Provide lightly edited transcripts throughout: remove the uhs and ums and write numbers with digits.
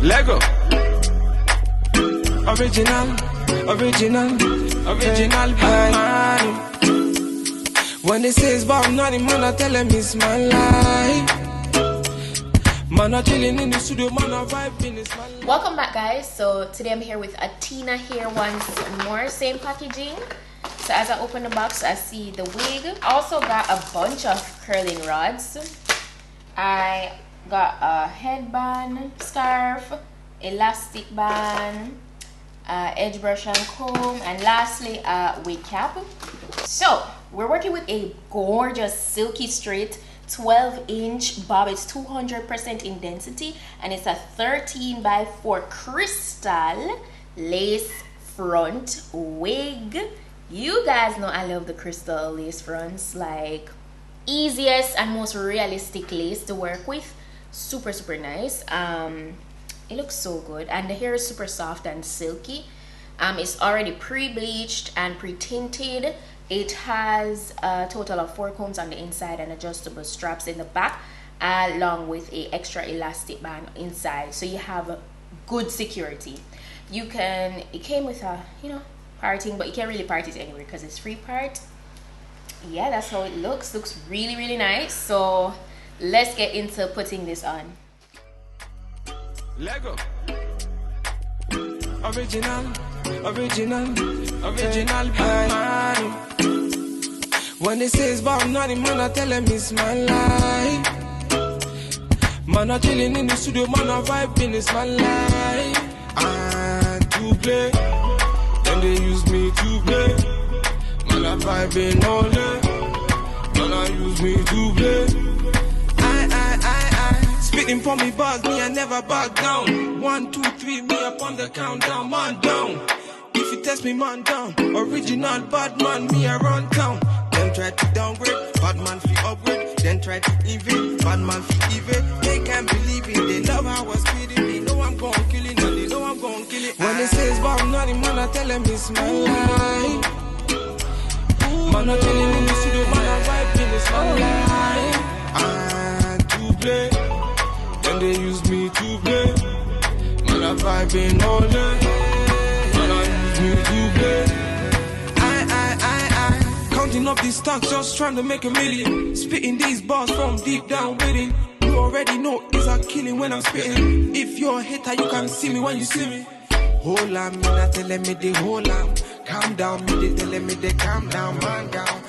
Lego. Original man. When they say it's about nothing, man, I tell them it's my life. Man, I chilling in the studio, man, I vibing, it's my life. Welcome back, guys. So today I'm here with Atina here once more, same packaging. So as I open the box, I see the wig. I also got a bunch of curling rods. I got a headband, scarf, elastic band, edge brush and comb, and lastly a wig cap. So we're working with a gorgeous silky straight 12-inch bob. It's 200% in density and it's a 13x4 crystal lace front wig. You guys know I love the crystal lace fronts, like easiest and most realistic lace to work with. Super nice. It looks so good, and the hair is super soft and silky. It's already pre-bleached and pre-tinted. It has a total of 4 combs on the inside and adjustable straps in the back, along with a extra elastic band inside, so you have good security. It came with a parting, but you can't really part it anywhere because it's free part. Yeah, that's how it looks really nice. So let's get into putting this on. Lego. Original man. When they say it's about nothing, man, I tell them it's my life. Man, I chilling in the studio, man, I vibing, it's my life. And to play, then they use me to play. Man, I vibing all day. Man, I use me to play. Spitting for me bars, me I never back down. 1, 2, 3, me up on the countdown, man down. If you test me, man down. Original bad man, me I run town. Them try to downgrade, bad man fi upgrade. Then try to evade, bad man fi evade. They can't believe it, they love how I was speeding. They know I'm gon' kill it, and they know I'm gon' kill it. When they say it's about nothing, man, I tell them it's my life. Man, I chilling in the studio, man, I vibing, it's my life. And to play, then they use me to play. Man, I vibing all day. Man, I use me to play. Counting up these stocks, just trying to make a million. Spitting these bars from deep down within. You already know it's a killing when I'm spitting. If you're a hater, you can see me when you see me. Hold on, me not telling me they hold on. Calm down, me they telling me they calm down. Man down,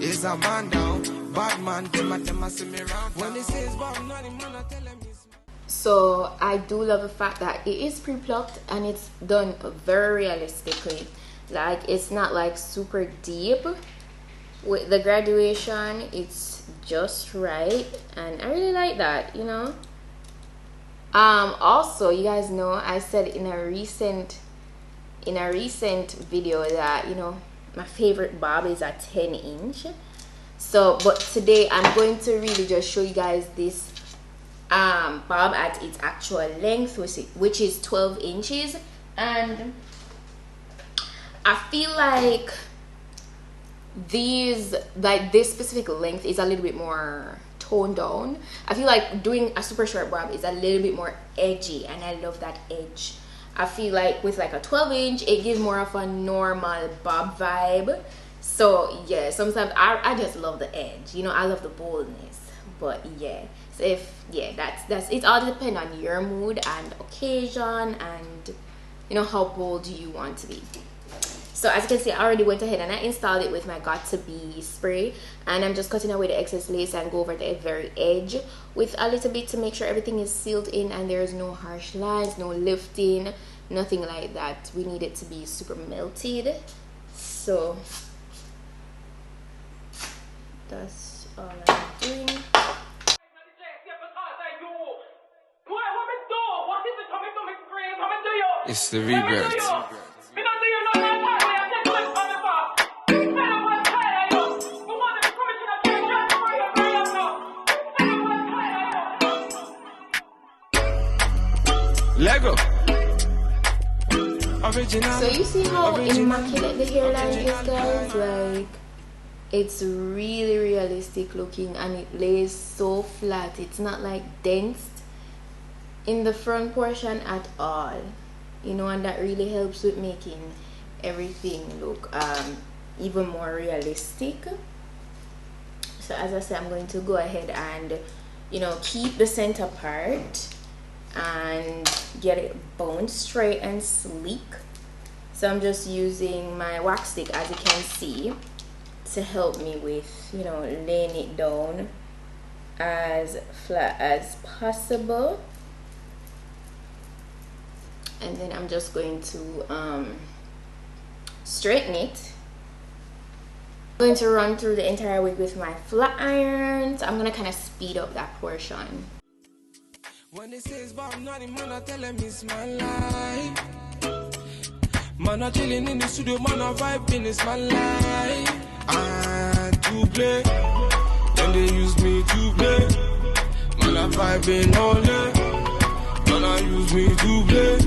is a man down. Bad man, them a see me round. When they say it's about nothing, man, I tell them it's... So I do love the fact that it is pre-plucked and it's done very realistically. Like, it's not like super deep with the graduation. It's just right, and I really like that, Also, you guys know I said in a recent video that my favorite bob is a 10-inch. So, but today I'm going to really just show you guys this bob at its actual length, which is 12 inches, and I feel like this specific length is a little bit more toned down. I feel like doing a super short bob is a little bit more edgy, and I love that edge. I feel like with like a 12-inch, it gives more of a normal bob vibe. So yeah, sometimes I just love the edge. I love the boldness. But yeah, so that's it. All depends on your mood and occasion, and how bold you want to be. So as you can see, I already went ahead and I installed it with my Got To Be spray, and I'm just cutting away the excess lace and go over the very edge with a little bit to make sure everything is sealed in and there's no harsh lines, no lifting, nothing like that. We need it to be super melted. So that's all I'm doing. It's the rebirth. Lego. Original. So you see how immaculate the hairline is, guys? Like, it's really realistic looking, and it lays so flat. It's not like dense. in the front portion at all, you know, and that really helps with making everything look even more realistic. So as I said, I'm going to go ahead and, you know, keep the center part and get it bone straight and sleek. So I'm just using my wax stick, as you can see, to help me with, you know, laying it down as flat as possible. And then I'm just going to straighten it. I'm going to run through the entire wig with my flat iron. So I'm going to kind of speed up that portion. When they say it's about nothing, man, I tell them it's my life. Man, I chilling in the studio, man, I vibing, it's my life. And to play, then they use me to play. Man, I vibing all day. Man, I use me to play.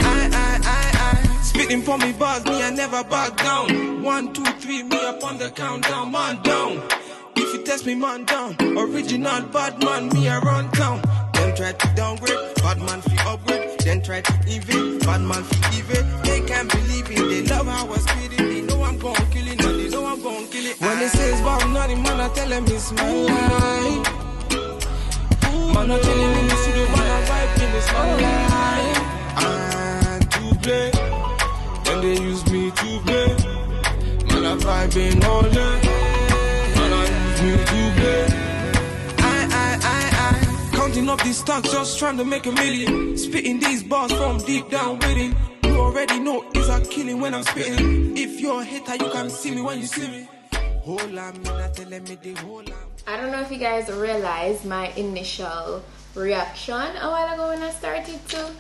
I spitting for me bars, me, I never back down. 1, 2, 3, me up on the countdown, man down. If you test me, man down. Original bad man, me I run town. Then try to downgrade, bad man fi upgrade. Then try to evade, bad man fi evade. They can't believe it, they love how I spit it. They know I'm gon' kill it, and they know I'm gon' kill it. When they say it's about nothing, man, I tell them it's my life. Man, I chillin' in the studio, man, I vibing, it's my life. And to play, then they use me to play. Man, I vibing all day. Man, I use me to play. Counting up these stocks, just trying to make a million. Spitting these bars from deep down within. You already know it's a killing when I'm spitting. If you're a hater, you can see me when you see me. I don't know if you guys realized my initial reaction a while ago when I started to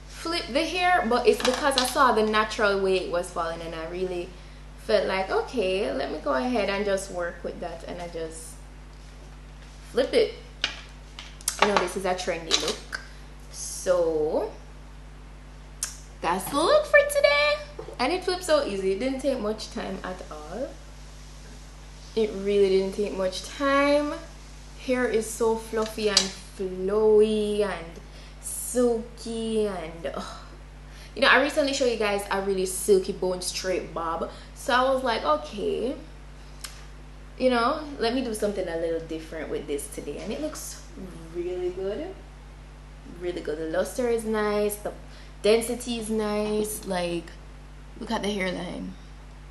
flip the hair, but it's because I saw the natural way it was falling and I really felt like, okay, let me go ahead and just work with that, and I just flip it. You know, this is a trendy look, so that's the look for today, and it flipped so easy. It didn't take much time at all. It really didn't take much time. Hair is so fluffy and flowy and silky, and you know, I recently showed you guys a really silky bone straight bob, so I was like, okay, you know, let me do something a little different with this today, and it looks really good, really good. The luster is nice, the density is nice. Like, look at the hairline.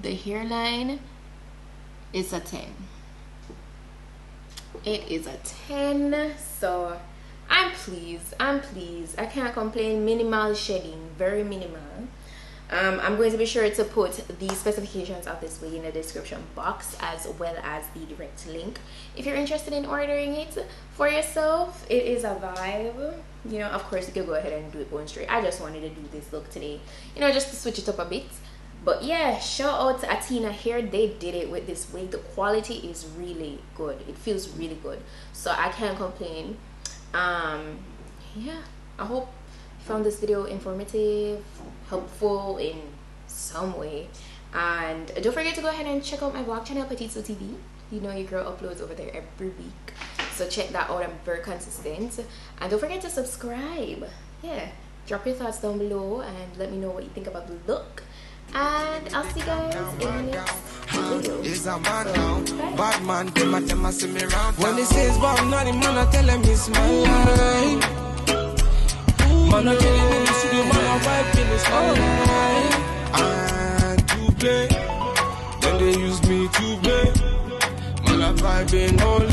The hairline is a 10. It is a 10, so I'm pleased. I can't complain. Minimal shedding, very minimal. I'm going to be sure to put the specifications of this wig in the description box, as well as the direct link if you're interested in ordering it for yourself. It is a vibe. You know, of course you can go ahead and do it bone straight. I just wanted to do this look today, you know, just to switch it up a bit. But yeah, shout out to Atina Hair. They did it with this wig. The quality is really good. It feels really good, so I can't complain. Yeah, I hope you found this video informative, helpful in some way, and don't forget to go ahead and check out my vlog channel, PETITE-SUE TV. You know, your girl uploads over there every week, so check that out. I'm very consistent, and don't forget to subscribe. Yeah, drop your thoughts down below and let me know what you think about the look, and I'll see you guys in the next video. Bad man, them see me round. When they say it's about nothing, man, I tell them it's my life. Man, I chillin' in the studio, man, I vibing, it's my life. And to play, then they use me to play. Man, I vibing all